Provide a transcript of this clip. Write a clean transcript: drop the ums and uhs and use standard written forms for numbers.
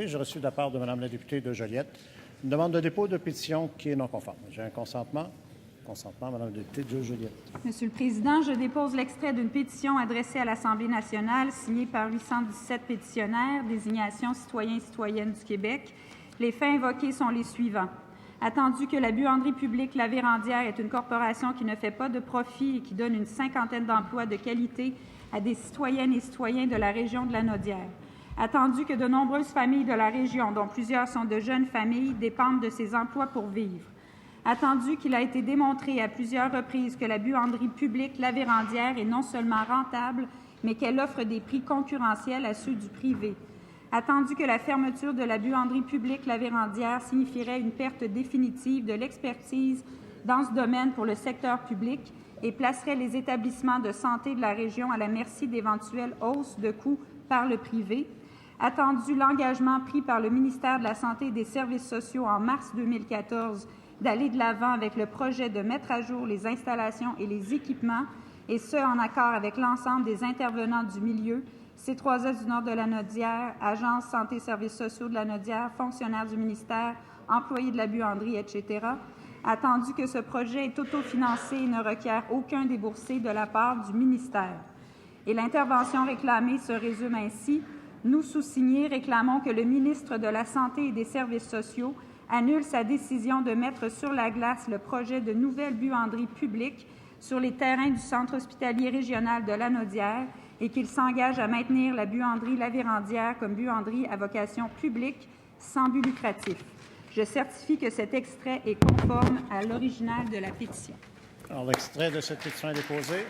J'ai reçu de la part de Mme la députée de Joliette une demande de dépôt de pétition qui est non conforme. J'ai un consentement. Consentement, Mme la députée de Joliette. Monsieur le Président, je dépose l'extrait d'une pétition adressée à l'Assemblée nationale, signée par 817 pétitionnaires, désignation citoyens et citoyennes du Québec. Les faits invoqués sont les suivants. Attendu que la buanderie publique La Vérandière est une corporation qui ne fait pas de profit et qui donne une cinquantaine d'emplois de qualité à des citoyennes et citoyens de la région de la Naudière. Attendu que de nombreuses familles de la région, dont plusieurs sont de jeunes familles, dépendent de ces emplois pour vivre. Attendu qu'il a été démontré à plusieurs reprises que la buanderie publique La Vérandière est non seulement rentable, mais qu'elle offre des prix concurrentiels à ceux du privé. Attendu que la fermeture de la buanderie publique La Vérandière signifierait une perte définitive de l'expertise dans ce domaine pour le secteur public et placerait les établissements de santé de la région à la merci d'éventuelles hausses de coûts par le privé. Attendu l'engagement pris par le ministère de la Santé et des Services sociaux en mars 2014 d'aller de l'avant avec le projet de mettre à jour les installations et les équipements, et ce, en accord avec l'ensemble des intervenants du milieu, C3S du Nord de la Naudière, Agence Santé et Services sociaux de la Naudière, fonctionnaires du ministère, employés de la buanderie, etc., attendu que ce projet est autofinancé et ne requiert aucun déboursé de la part du ministère. Et l'intervention réclamée se résume ainsi. Nous, sous-signés, réclamons que le ministre de la Santé et des Services sociaux annule sa décision de mettre sur la glace le projet de nouvelle buanderie publique sur les terrains du Centre hospitalier régional de la Naudière et qu'il s'engage à maintenir la buanderie La Vérandière comme buanderie à vocation publique sans but lucratif. Je certifie que cet extrait est conforme à l'original de la pétition. Alors, l'extrait de cette pétition est déposé.